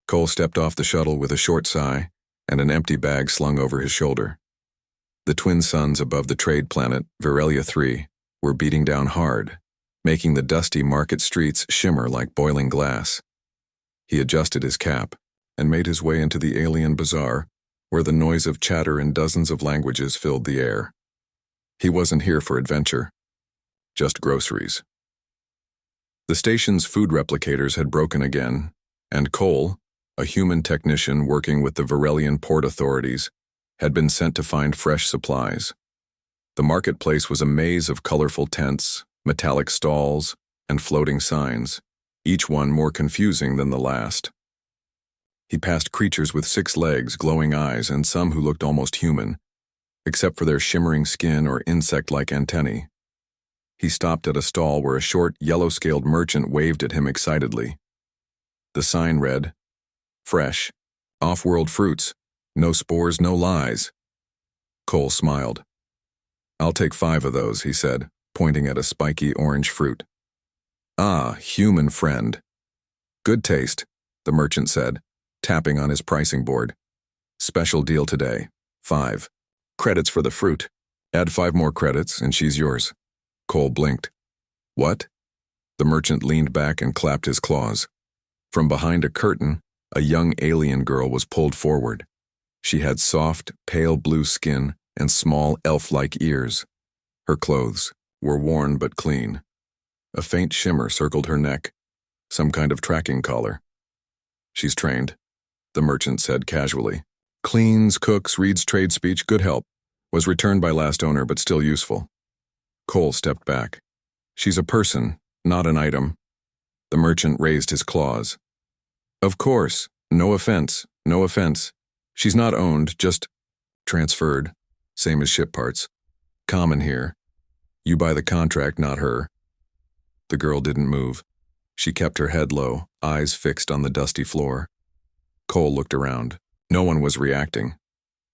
Cole stepped off the shuttle with a short sigh and an empty bag slung over his shoulder. The twin suns above the trade planet, Virelia 3, were beating down hard, making the dusty market streets shimmer like boiling glass. He adjusted his cap and made his way into the alien bazaar, where the noise of chatter in dozens of languages filled the air. He wasn't here for adventure, just groceries. The station's food replicators had broken again, and Cole, a human technician working with the Virelian port authorities, had been sent to find fresh supplies. The marketplace was a maze of colorful tents, metallic stalls, and floating signs, each one more confusing than the last. He passed creatures with 6 legs, glowing eyes, and some who looked almost human, except for their shimmering skin or insect-like antennae. He stopped at a stall where a short, yellow-scaled merchant waved at him excitedly. The sign read, "Fresh, off-world fruits, no spores, no lies." Cole smiled. "I'll take 5 of those," he said, pointing at a spiky orange fruit. "Ah, human friend." "Good taste," the merchant said, tapping on his pricing board. "Special deal today, 5 credits for the fruit. Add 5 more credits and she's yours." Cole blinked. "What?" The merchant leaned back and clapped his claws. From behind a curtain, a young alien girl was pulled forward. She had soft, pale blue skin and small elf-like ears. Her clothes were worn but clean. A faint shimmer circled her neck, some kind of tracking collar. "She's trained," the merchant said casually. "Cleans, cooks, reads trade speech, good help. Was returned by last owner but still useful." Cole stepped back. "She's a person, not an item." The merchant raised his claws. "Of course, no offense, no offense. She's not owned, just transferred, same as ship parts. Common here. You buy the contract, not her." The girl didn't move. She kept her head low, eyes fixed on the dusty floor. Cole looked around. No one was reacting.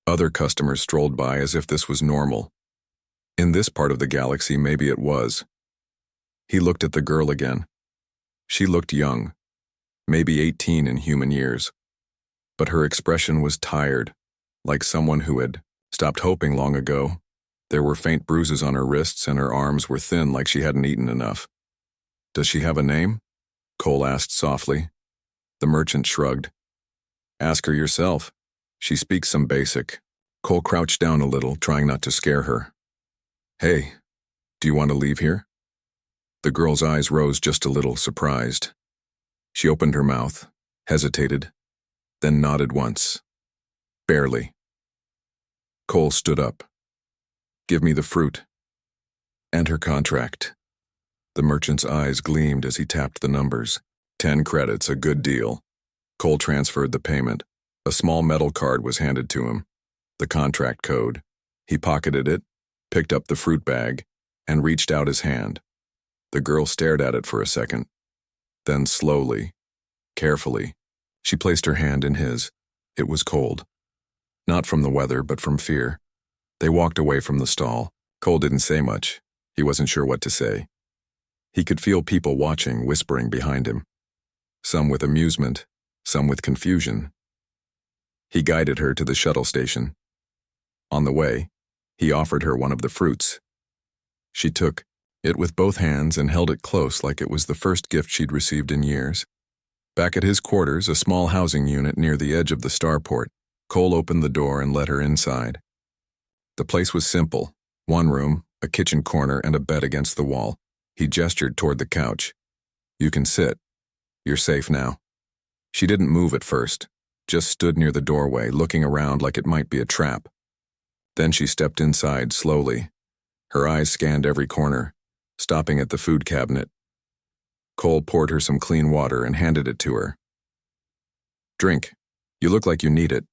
Other customers strolled by as if this was normal. In this part of the galaxy, maybe it was. He looked at the girl again. She looked young, maybe 18 in human years. But her expression was tired, like someone who had stopped hoping long ago. There were faint bruises on her wrists and her arms were thin like she hadn't eaten enough. "Does she have a name?" Cole asked softly. The merchant shrugged. "Ask her yourself. She speaks some basic." Cole crouched down a little, trying not to scare her. "Hey, do you want to leave here?" The girl's eyes rose just a little, surprised. She opened her mouth, hesitated, then nodded once. Barely. Cole stood up. "Give me the fruit." "And her contract." The merchant's eyes gleamed as he tapped the numbers. 10 credits, a good deal. Cole transferred the payment. A small metal card was handed to him. The contract code. He pocketed it, picked up the fruit bag, and reached out his hand. The girl stared at it for a second. Then slowly, carefully, she placed her hand in his. It was cold. Not from the weather, but from fear. They walked away from the stall. Cole didn't say much. He wasn't sure what to say. He could feel people watching, whispering behind him. Some with amusement, some with confusion. He guided her to the shuttle station. On the way, he offered her one of the fruits. She took it with both hands and held it close like it was the first gift she'd received in years. Back at his quarters, a small housing unit near the edge of the starport, Cole opened the door and let her inside. The place was simple. 1 room, a kitchen corner, and a bed against the wall. He gestured toward the couch. "You can sit. You're safe now." She didn't move at first, just stood near the doorway, looking around like it might be a trap. Then she stepped inside slowly. Her eyes scanned every corner, stopping at the food cabinet. Cole poured her some clean water and handed it to her. "Drink. You look like you need it."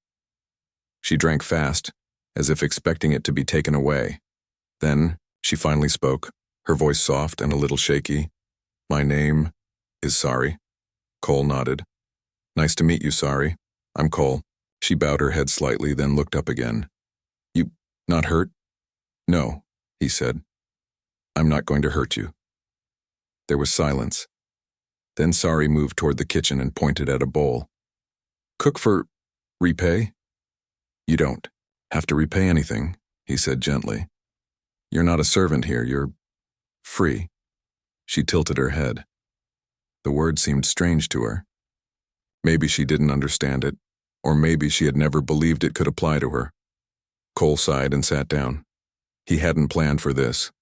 She drank fast, as if expecting it to be taken away. Then she finally spoke, her voice soft and a little shaky. "My name is Sari." Cole nodded. "Nice to meet you, Sari. I'm Cole." She bowed her head slightly, then looked up again. "You not hurt?" "No," he said. "I'm not going to hurt you." There was silence. Then Sari moved toward the kitchen and pointed at a bowl. Cook for repay? You don't have to repay anything, he said gently. You're not a servant here, you're free. She tilted her head. The word seemed strange to her. Maybe she didn't understand it, or maybe she had never believed it could apply to her. Cole sighed and sat down. He hadn't planned for this.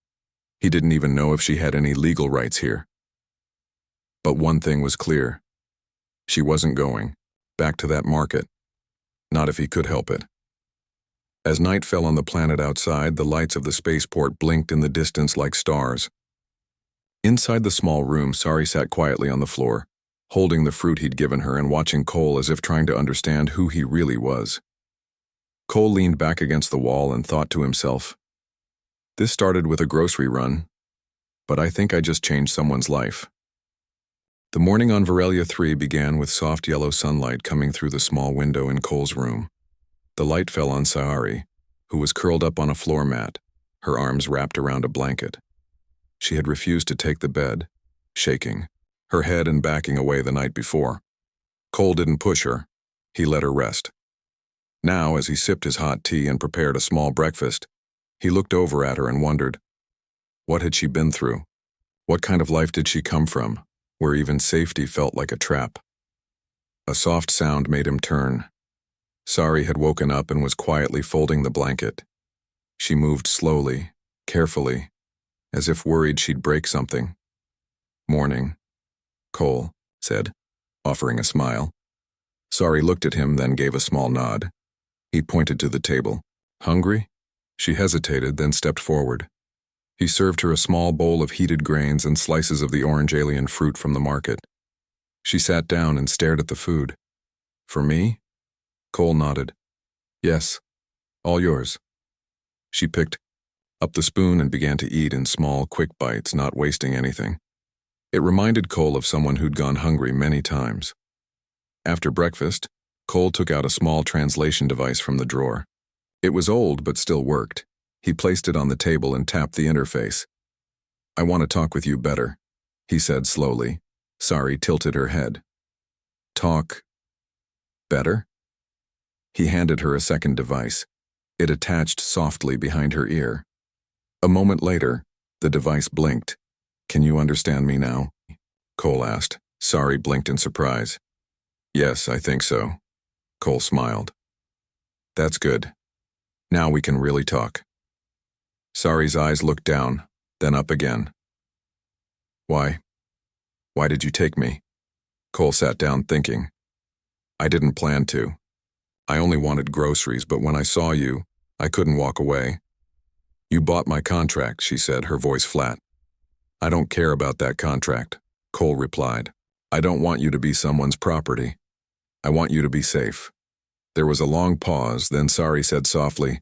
He didn't even know if she had any legal rights here. But one thing was clear. She wasn't going back to that market. Not if he could help it. As night fell on the planet outside, the lights of the spaceport blinked in the distance like stars. Inside the small room, Sari sat quietly on the floor, holding the fruit he'd given her and watching Cole as if trying to understand who he really was. Cole leaned back against the wall and thought to himself, "This started with a grocery run, but I think I just changed someone's life." The morning on Varelia 3 began with soft yellow sunlight coming through the small window in Cole's room. The light fell on Sari, who was curled up on a floor mat, her arms wrapped around a blanket. She had refused to take the bed, shaking, her head and backing away the night before. Cole didn't push her. He let her rest. Now, as he sipped his hot tea and prepared a small breakfast, he looked over at her and wondered, what had she been through? What kind of life did she come from, where even safety felt like a trap? A soft sound made him turn. Sari had woken up and was quietly folding the blanket. She moved slowly, carefully, as if worried she'd break something. "Morning," Cole said, offering a smile. Sari looked at him, then gave a small nod. He pointed to the table. "Hungry?" She hesitated, then stepped forward. He served her a small bowl of heated grains and slices of the orange alien fruit from the market. She sat down and stared at the food. "For me?" Cole nodded. "Yes, all yours." She picked up the spoon and began to eat in small, quick bites, not wasting anything. It reminded Cole of someone who'd gone hungry many times. After breakfast, Cole took out a small translation device from the drawer. It was old but still worked. He placed it on the table and tapped the interface. "I want to talk with you better," he said slowly. Sari tilted her head. "Talk better?" He handed her a second device. It attached softly behind her ear. A moment later, the device blinked. "Can you understand me now?" Cole asked. Sari blinked in surprise. "Yes, I think so." Cole smiled. "That's good. Now we can really talk." Sari's eyes looked down, then up again. Why did you take me?" Cole sat down thinking. "I didn't plan to. I only wanted groceries, but when I saw you, I couldn't walk away." "You bought my contract," she said, her voice flat. "I don't care about that contract," Cole replied. "I don't want you to be someone's property. I want you to be safe." There was a long pause, then Sari said softly,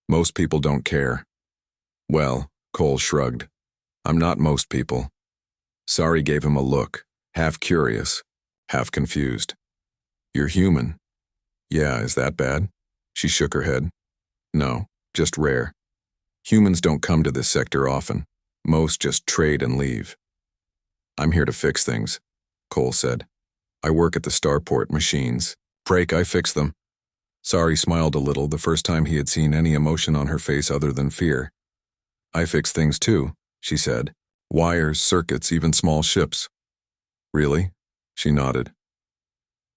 "Most people don't care." "Well," Cole shrugged, "I'm not most people." Sari gave him a look, half curious, half confused. "You're human." "Yeah, is that bad?" She shook her head. "No, just rare. Humans don't come to this sector often. Most just trade and leave." "I'm here to fix things," Cole said. "I work at the starport machines. Break, I fix them." Sari smiled a little, the first time he had seen any emotion on her face other than fear. "I fix things too," she said. "Wires, circuits, even small ships." "Really?" She nodded.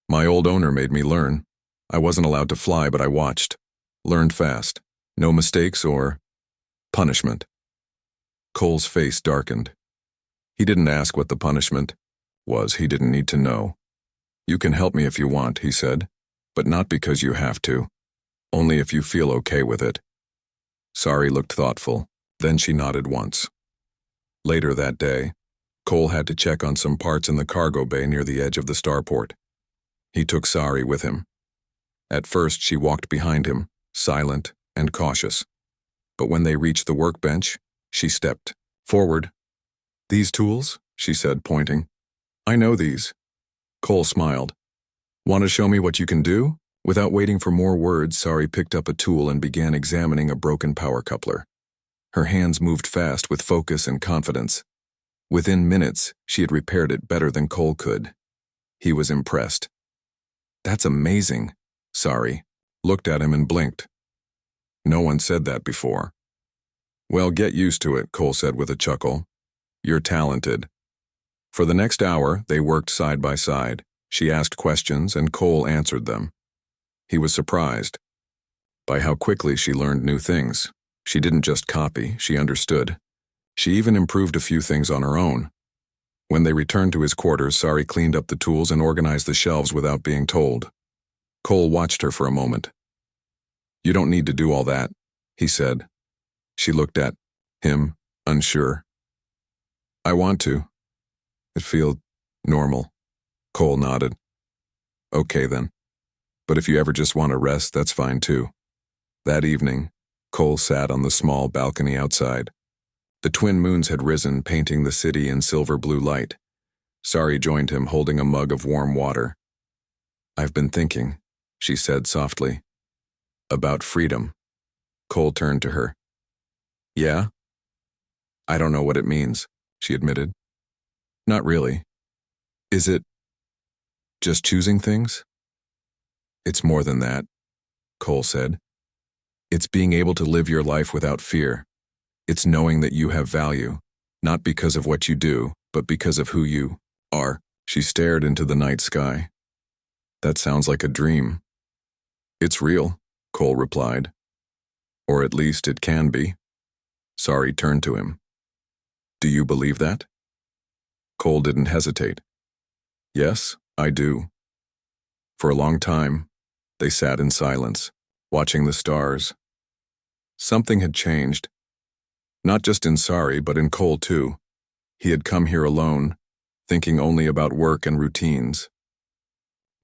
"My old owner made me learn. I wasn't allowed to fly, but I watched. Learned fast. No mistakes or punishment." Cole's face darkened. He didn't ask what the punishment was. He didn't need to know. "You can help me if you want," he said, "but not because you have to. Only if you feel okay with it." Sari looked thoughtful. Then she nodded once. Later that day, Cole had to check on some parts in the cargo bay near the edge of the starport. He took Sari with him. At first, she walked behind him, silent and cautious. But when they reached the workbench, she stepped forward. "These tools?" she said, pointing. "I know these." Cole smiled. "Want to show me what you can do?" Without waiting for more words, Sari picked up a tool and began examining a broken power coupler. Her hands moved fast with focus and confidence. Within minutes, she had repaired it better than Cole could. He was impressed. That's amazing. Sorry. Looked at him and blinked. No one said that before. Well, get used to it, Cole said with a chuckle. You're talented. For the next hour, they worked side by side. She asked questions and Cole answered them. He was surprised by how quickly she learned new things. She didn't just copy, she understood. She even improved a few things on her own. When they returned to his quarters, Sari cleaned up the tools and organized the shelves without being told. Cole watched her for a moment. You don't need to do all that, he said. She looked at him, unsure. I want to. It feels normal. Cole nodded. Okay then. But if you ever just want to rest, that's fine too. That evening, Cole sat on the small balcony outside. The twin moons had risen, painting the city in silver blue light. Sari joined him, holding a mug of warm water. I've been thinking, she said softly. About freedom. Cole turned to her. Yeah? I don't know what it means, she admitted. Not really. Is it just choosing things? It's more than that, Cole said. It's being able to live your life without fear. It's knowing that you have value, not because of what you do, but because of who you are. She stared into the night sky. That sounds like a dream. It's real, Cole replied. Or at least it can be. Sari turned to him. Do you believe that? Cole didn't hesitate. Yes, I do. For a long time, they sat in silence, watching the stars. Something had changed. Not just in Sari, but in Cole too. He had come here alone, thinking only about work and routines.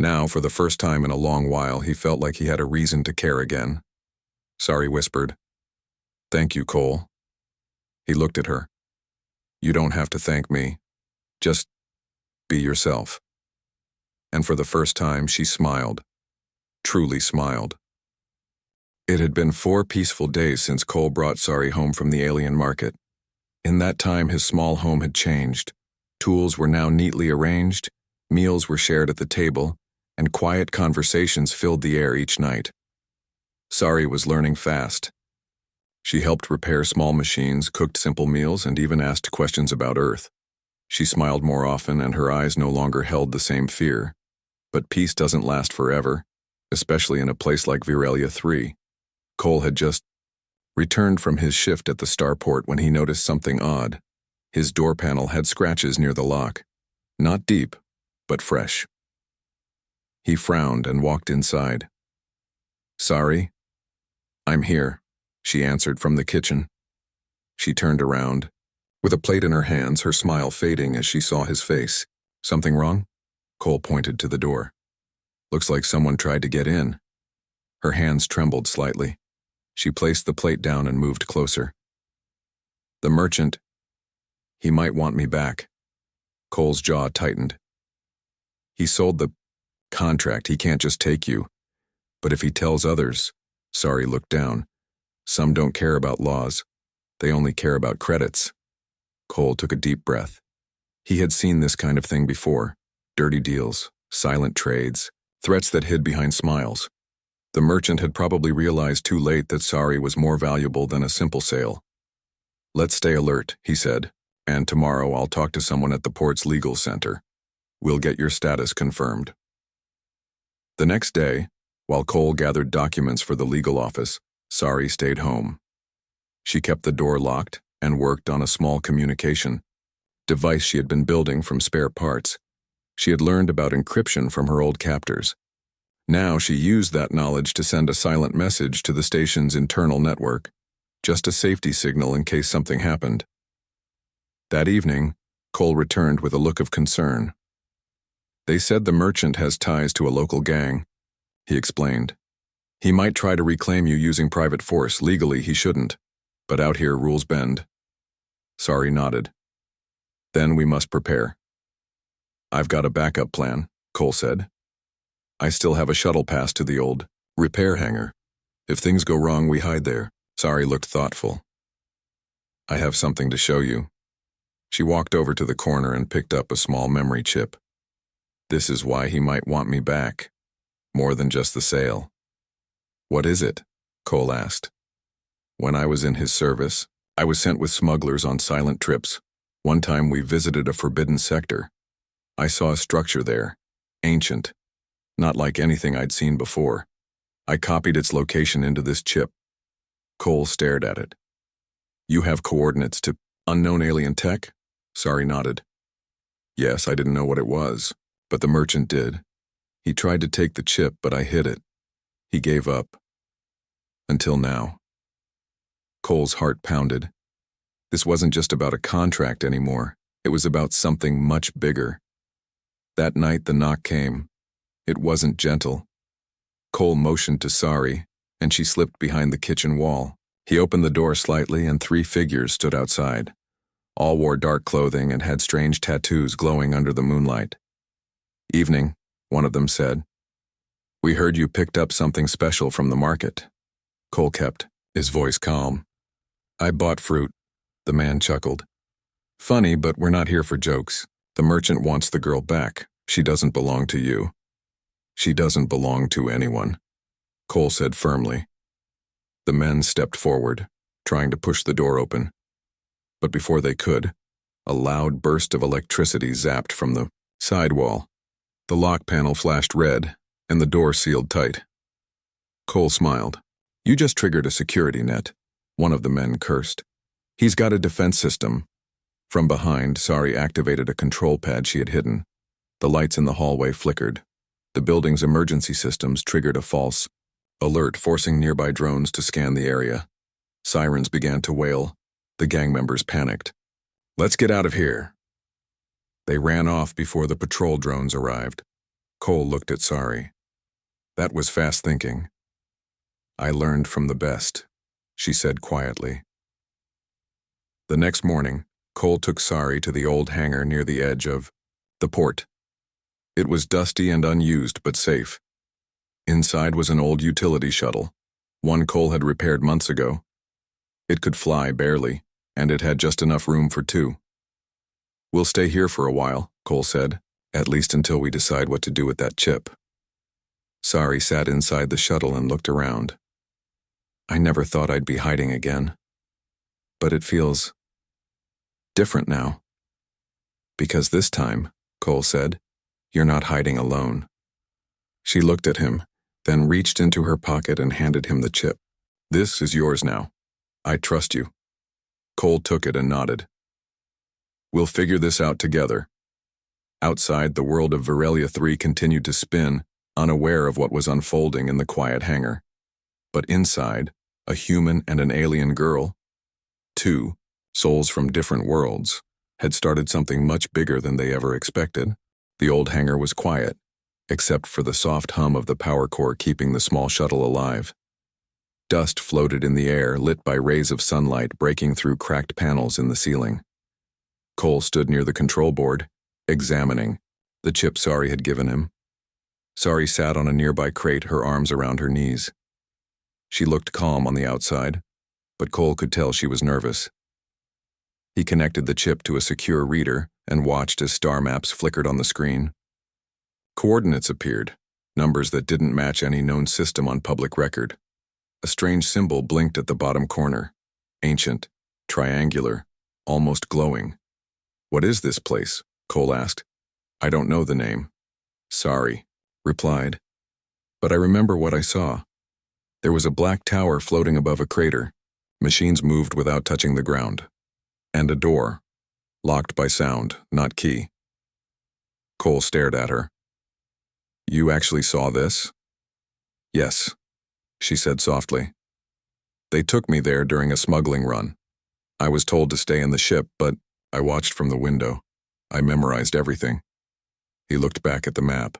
Now, for the first time in a long while, he felt like he had a reason to care again. Sari whispered, Thank you, Cole. He looked at her. You don't have to thank me. Just be yourself. And for the first time, she smiled. Truly smiled. It had been 4 peaceful days since Cole brought Sari home from the alien market. In that time, his small home had changed. Tools were now neatly arranged, meals were shared at the table, and quiet conversations filled the air each night. Sari was learning fast. She helped repair small machines, cooked simple meals, and even asked questions about Earth. She smiled more often, and her eyes no longer held the same fear. But peace doesn't last forever, especially in a place like Virelia 3. Cole had just returned from his shift at the starport when he noticed something odd. His door panel had scratches near the lock. Not deep, but fresh. He frowned and walked inside. Sorry? I'm here, she answered from the kitchen. She turned around. With a plate in her hands, her smile fading as she saw his face. Something wrong? Cole pointed to the door. Looks like someone tried to get in. Her hands trembled slightly. She placed the plate down and moved closer. The merchant. He might want me back. Cole's jaw tightened. He sold the contract. He can't just take you. But if he tells others, Sari looked down. Some don't care about laws. They only care about credits. Cole took a deep breath. He had seen this kind of thing before. Dirty deals, silent trades, threats that hid behind smiles. The merchant had probably realized too late that Sari was more valuable than a simple sale. Let's stay alert, he said, and tomorrow I'll talk to someone at the port's legal center. We'll get your status confirmed. The next day, while Cole gathered documents for the legal office, Sari stayed home. She kept the door locked and worked on a small communication device she had been building from spare parts. She had learned about encryption from her old captors. Now she used that knowledge to send a silent message to the station's internal network, just a safety signal in case something happened. That evening, Cole returned with a look of concern. They said the merchant has ties to a local gang, he explained. He might try to reclaim you using private force. Legally, he shouldn't. But out here, rules bend. Sari nodded. Then we must prepare. I've got a backup plan, Cole said. I still have a shuttle pass to the old repair hangar. If things go wrong, we hide there. Sari looked thoughtful. I have something to show you. She walked over to the corner and picked up a small memory chip. This is why he might want me back. more than just the sale. What is it? Cole asked. When I was in his service, I was sent with smugglers on silent trips. One time we visited a forbidden sector. I saw a structure there, ancient, not like anything I'd seen before. I copied its location into this chip. Cole stared at it. You have coordinates to unknown alien tech? Sari nodded. Yes, I didn't know what it was, but the merchant did. He tried to take the chip, but I hid it. He gave up. Until now. Cole's heart pounded. This wasn't just about a contract anymore. It was about something much bigger. That night the knock came. It wasn't gentle. Cole motioned to Sari, and she slipped behind the kitchen wall. He opened the door slightly, and 3 figures stood outside. All wore dark clothing and had strange tattoos glowing under the moonlight. Evening, one of them said. We heard you picked up something special from the market. Cole kept his voice calm. I bought fruit, the man chuckled. Funny, but we're not here for jokes. The merchant wants the girl back. She doesn't belong to you. She doesn't belong to anyone, Cole said firmly. The men stepped forward, trying to push the door open. But before they could, a loud burst of electricity zapped from the side wall. The lock panel flashed red, and the door sealed tight. Cole smiled. You just triggered a security net, one of the men cursed. He's got a defense system. From behind, Sari activated a control pad she had hidden. The lights in the hallway flickered. The building's emergency systems triggered a false alert, forcing nearby drones to scan the area. Sirens began to wail. The gang members panicked. Let's get out of here. They ran off before the patrol drones arrived. Cole looked at Sari. That was fast thinking. I learned from the best, she said quietly. The next morning, Cole took Sari to the old hangar near the edge of the port. It was dusty and unused, but safe. Inside was an old utility shuttle, one Cole had repaired months ago. It could fly barely, and it had just enough room for 2. We'll stay here for a while, Cole said, at least until we decide what to do with that chip. Sari sat inside the shuttle and looked around. I never thought I'd be hiding again. But it feels different now. Because this time, Cole said, you're not hiding alone. She looked at him, then reached into her pocket and handed him the chip. This is yours now. I trust you. Cole took it and nodded. We'll figure this out together. Outside, the world of Virelia 3 continued to spin, unaware of what was unfolding in the quiet hangar. But inside, a human and an alien girl, 2 souls from different worlds, had started something much bigger than they ever expected. The old hangar was quiet, except for the soft hum of the power core keeping the small shuttle alive. Dust floated in the air, lit by rays of sunlight breaking through cracked panels in the ceiling. Cole stood near the control board, examining the chip Sari had given him. Sari sat on a nearby crate, her arms around her knees. She looked calm on the outside, but Cole could tell she was nervous. He connected the chip to a secure reader and watched as star maps flickered on the screen. Coordinates appeared, numbers that didn't match any known system on public record. A strange symbol blinked at the bottom corner, ancient, triangular, almost glowing. What is this place? Cole asked. I don't know the name. Sari replied. But I remember what I saw. There was a black tower floating above a crater. Machines moved without touching the ground. And a door, locked by sound, not key. Cole stared at her. You actually saw this? Yes, she said softly. They took me there during a smuggling run. I was told to stay in the ship, but I watched from the window. I memorized everything. He looked back at the map.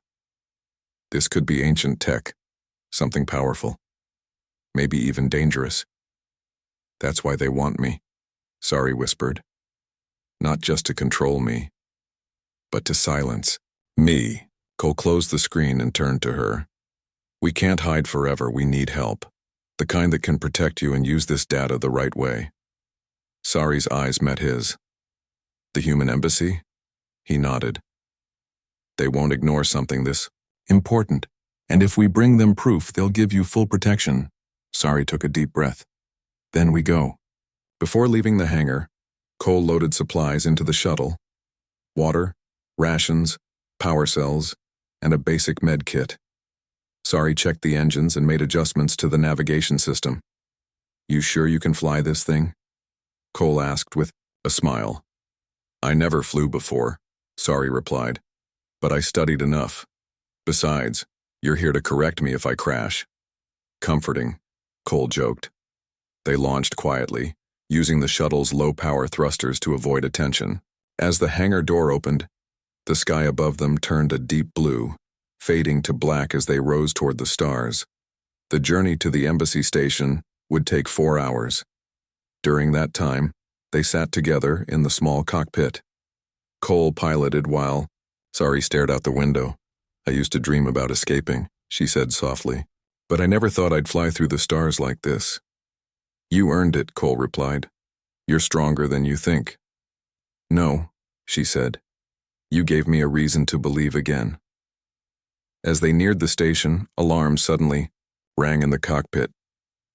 This could be ancient tech, something powerful, maybe even dangerous. That's why they want me, Sari whispered. Not just to control me, but to silence me. Cole closed the screen and turned to her. We can't hide forever, we need help. The kind that can protect you and use this data the right way. Sari's eyes met his. The human embassy? He nodded. They won't ignore something this important. And if we bring them proof, they'll give you full protection. Sari took a deep breath. Then we go. Before leaving the hangar, Cole loaded supplies into the shuttle. Water, rations, power cells, and a basic med kit. Sari checked the engines and made adjustments to the navigation system. You sure you can fly this thing? Cole asked with a smile. I never flew before, Sari replied, but I studied enough. Besides, you're here to correct me if I crash. Comforting, Cole joked. They launched quietly, using the shuttle's low-power thrusters to avoid attention. As the hangar door opened, the sky above them turned a deep blue, fading to black as they rose toward the stars. The journey to the embassy station would take 4 hours. During that time, they sat together in the small cockpit. Cole piloted while Sari stared out the window. I used to dream about escaping, she said softly, but I never thought I'd fly through the stars like this. You earned it, Cole replied. You're stronger than you think. No, she said. You gave me a reason to believe again. As they neared the station, alarms suddenly rang in the cockpit.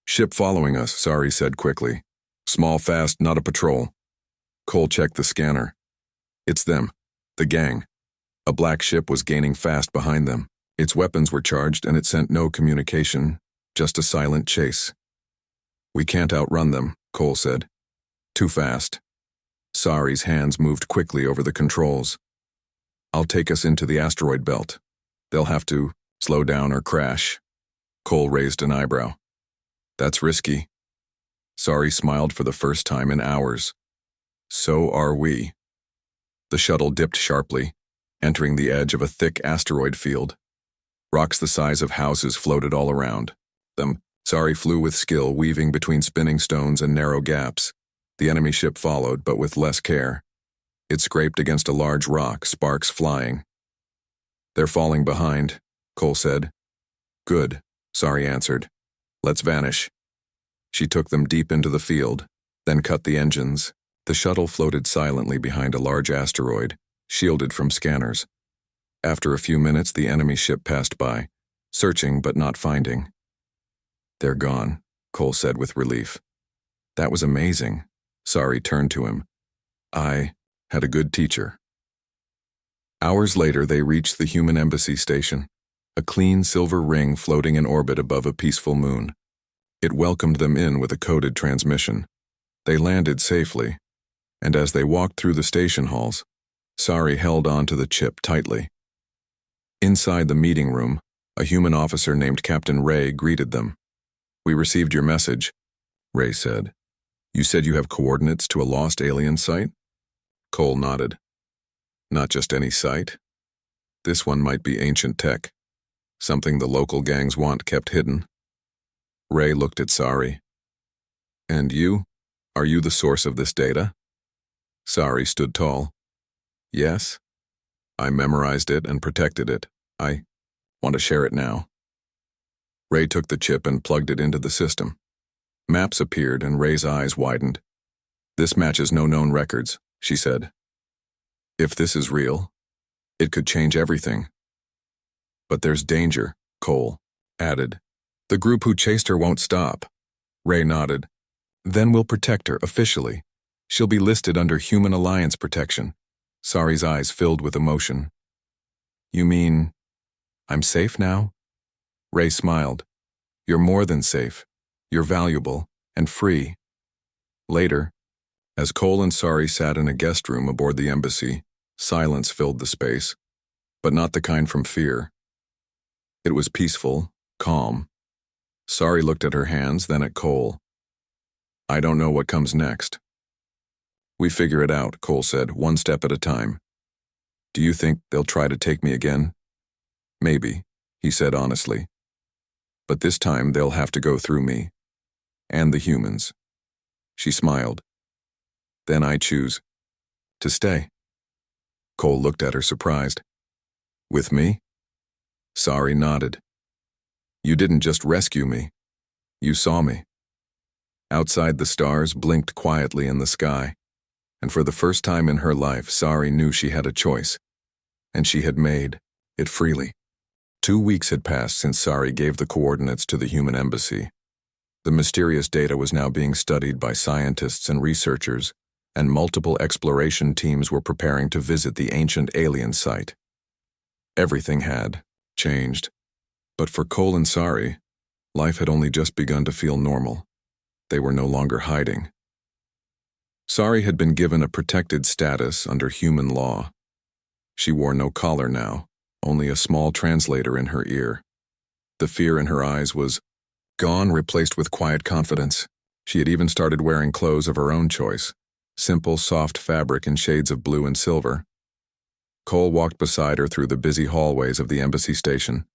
Ship following us, Sari said quickly. Small, fast, not a patrol. Cole checked the scanner. It's them, the gang. A black ship was gaining fast behind them. Its weapons were charged and it sent no communication, just a silent chase. We can't outrun them, Cole said. Too fast. Sari's hands moved quickly over the controls. I'll take us into the asteroid belt. They'll have to slow down or crash. Cole raised an eyebrow. That's risky. Sari smiled for the first time in hours. So are we. The shuttle dipped sharply, entering the edge of a thick asteroid field. Rocks the size of houses floated all around them. Sari flew with skill, weaving between spinning stones and narrow gaps. The enemy ship followed, but with less care. It scraped against a large rock, sparks flying. They're falling behind, Cole said. Good, Sari answered. Let's vanish. She took them deep into the field, then cut the engines. The shuttle floated silently behind a large asteroid, shielded from scanners. After a few minutes, the enemy ship passed by, searching but not finding. They're gone, Cole said with relief. That was amazing. Sari turned to him. I had a good teacher. Hours later, they reached the human embassy station, a clean silver ring floating in orbit above a peaceful moon. It welcomed them in with a coded transmission. They landed safely, and as they walked through the station halls, Sari held on to the chip tightly. Inside the meeting room, a human officer named Captain Ray greeted them. We received your message, Ray said. You said you have coordinates to a lost alien site? Cole nodded. Not just any site. This one might be ancient tech, something the local gangs want kept hidden. Ray looked at Sari. And you? Are you the source of this data? Sari stood tall. Yes. I memorized it and protected it. I want to share it now. Ray took the chip and plugged it into the system. Maps appeared and Ray's eyes widened. This matches no known records, she said. If this is real, it could change everything. But there's danger, Cole added. The group who chased her won't stop. Ray nodded. Then we'll protect her officially. She'll be listed under Human Alliance protection. Sari's eyes filled with emotion. You mean, I'm safe now? Ray smiled. You're more than safe. You're valuable and free. Later, as Cole and Sari sat in a guest room aboard the embassy, silence filled the space, but not the kind from fear. It was peaceful, calm. Sari looked at her hands, then at Cole. I don't know what comes next. We figure it out, Cole said, one step at a time. Do you think they'll try to take me again? Maybe, he said honestly. But this time they'll have to go through me. And the humans. She smiled. Then I choose to stay. Cole looked at her surprised. With me? Sari nodded. You didn't just rescue me. You saw me. Outside, the stars blinked quietly in the sky, and for the first time in her life, Sari knew she had a choice, and she had made it freely. 2 weeks had passed since Sari gave the coordinates to the human embassy. The mysterious data was now being studied by scientists and researchers, and multiple exploration teams were preparing to visit the ancient alien site. Everything had changed. But for Cole and Sari, life had only just begun to feel normal. They were no longer hiding. Sari had been given a protected status under human law. She wore no collar now, only a small translator in her ear. The fear in her eyes was gone, replaced with quiet confidence. She had even started wearing clothes of her own choice, simple, soft fabric in shades of blue and silver. Cole walked beside her through the busy hallways of the embassy station.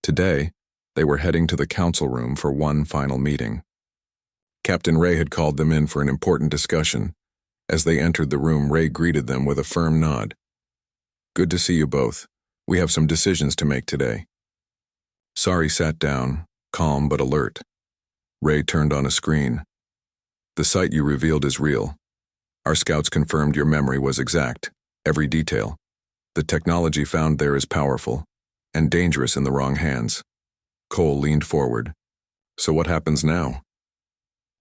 Today, they were heading to the council room for one final meeting. Captain Ray had called them in for an important discussion. As they entered the room, Ray greeted them with a firm nod. "Good to see you both. We have some decisions to make today." Sari sat down, calm but alert. Ray turned on a screen. "The site you revealed is real. Our scouts confirmed your memory was exact, every detail. The technology found there is powerful, and dangerous in the wrong hands." Cole leaned forward. "So what happens now?"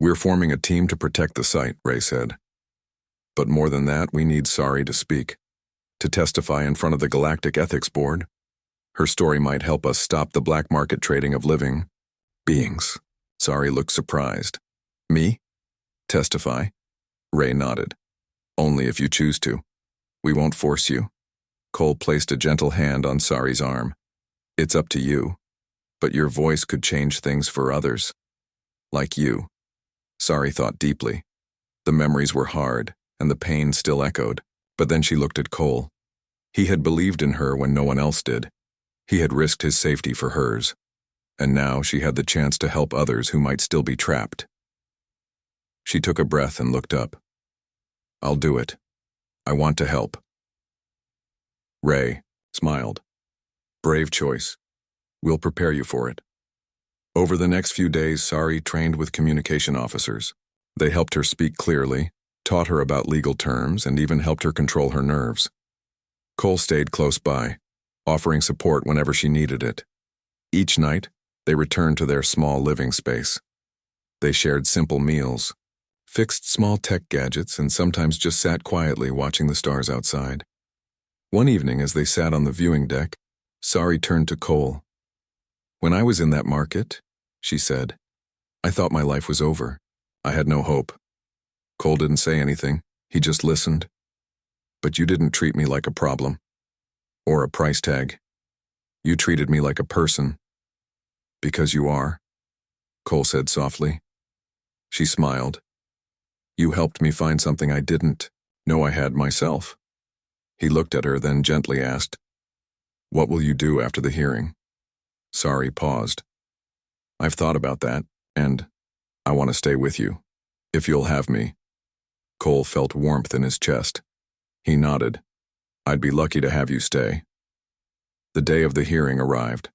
"We're forming a team to protect the site," Ray said. "But more than that, we need Sari to speak, to testify in front of the Galactic Ethics Board. Her story might help us stop the black market trading of living beings." Sari looked surprised. "Me? Testify?" Ray nodded. "Only if you choose to. We won't force you." Cole placed a gentle hand on Sari's arm. "It's up to you, but your voice could change things for others. Like you." Sari thought deeply. The memories were hard, and the pain still echoed, but then she looked at Cole. He had believed in her when no one else did. He had risked his safety for hers, and now she had the chance to help others who might still be trapped. She took a breath and looked up. "I'll do it. I want to help." Ray smiled. "Brave choice. We'll prepare you for it." Over the next few days, Sari trained with communication officers. They helped her speak clearly, taught her about legal terms, and even helped her control her nerves. Cole stayed close by, offering support whenever she needed it. Each night, they returned to their small living space. They shared simple meals, fixed small tech gadgets, and sometimes just sat quietly watching the stars outside. One evening, as they sat on the viewing deck, Sari turned to Cole. "When I was in that market," she said, "I thought my life was over. I had no hope." Cole didn't say anything. He just listened. "But you didn't treat me like a problem. Or a price tag. You treated me like a person." "Because you are," Cole said softly. She smiled. "You helped me find something I didn't know I had myself." He looked at her, then gently asked, "What will you do after the hearing?" Sari paused. "I've thought about that, and I want to stay with you, if you'll have me." Cole felt warmth in his chest. He nodded. "I'd be lucky to have you stay." The day of the hearing arrived.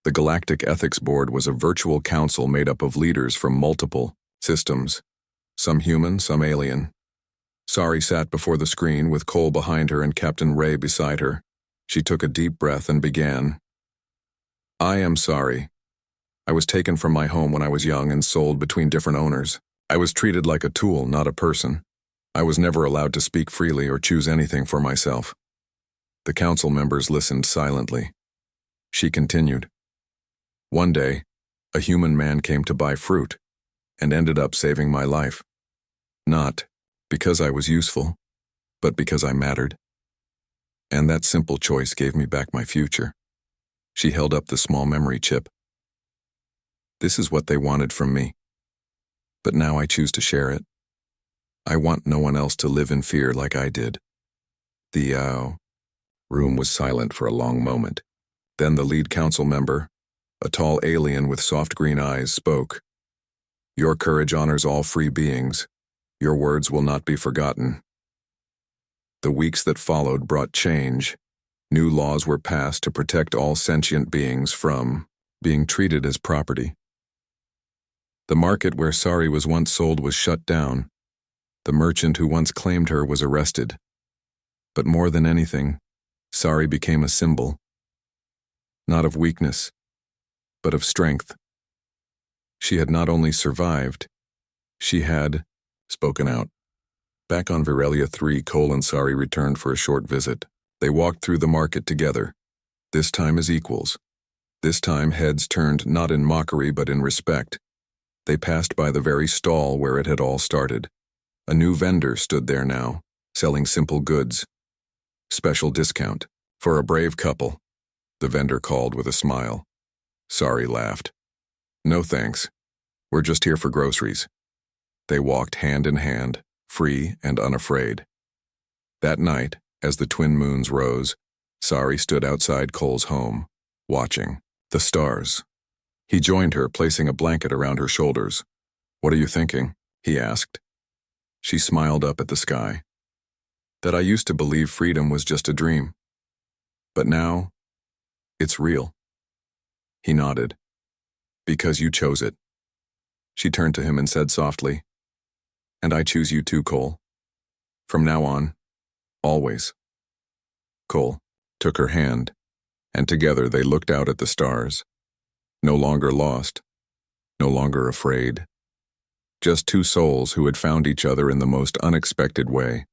The Galactic Ethics Board was a virtual council made up of leaders from multiple systems, some human, some alien. Sari sat before the screen with Cole behind her and Captain Ray beside her. She took a deep breath and began. "I am Sari. I was taken from my home when I was young and sold between different owners. I was treated like a tool, not a person. I was never allowed to speak freely or choose anything for myself." The council members listened silently. She continued. "One day, a human man came to buy fruit and ended up saving my life. Not because I was useful, but because I mattered. And that simple choice gave me back my future." She held up the small memory chip. "This is what they wanted from me. But now I choose to share it. I want no one else to live in fear like I did." The room was silent for a long moment. Then the lead council member, a tall alien with soft green eyes, spoke. "Your courage honors all free beings. Your words will not be forgotten." The weeks that followed brought change. New laws were passed to protect all sentient beings from being treated as property. The market where Sari was once sold was shut down. The merchant who once claimed her was arrested. But more than anything, Sari became a symbol. not of weakness, but of strength. She had not only survived, she had spoken out. Back on Virelia 3, Cole and Sari returned for a short visit. They walked through the market together, this time as equals. This time heads turned not in mockery but in respect. They passed by the very stall where it had all started. A new vendor stood there now, selling simple goods. Special discount for a brave couple, the vendor called with a smile. Sari laughed. No thanks. We're just here for groceries. They walked hand in hand, free and unafraid. That night, as the twin moons rose, Sari stood outside Cole's home, watching the stars. He joined her, placing a blanket around her shoulders. What are you thinking? He asked. She smiled up at the sky. That I used to believe freedom was just a dream. But now, it's real. He nodded. Because you chose it. She turned to him and said softly, And I choose you too, Cole. From now on, always. Cole took her hand, and together they looked out at the stars. No longer lost, no longer afraid. Just two souls who had found each other in the most unexpected way.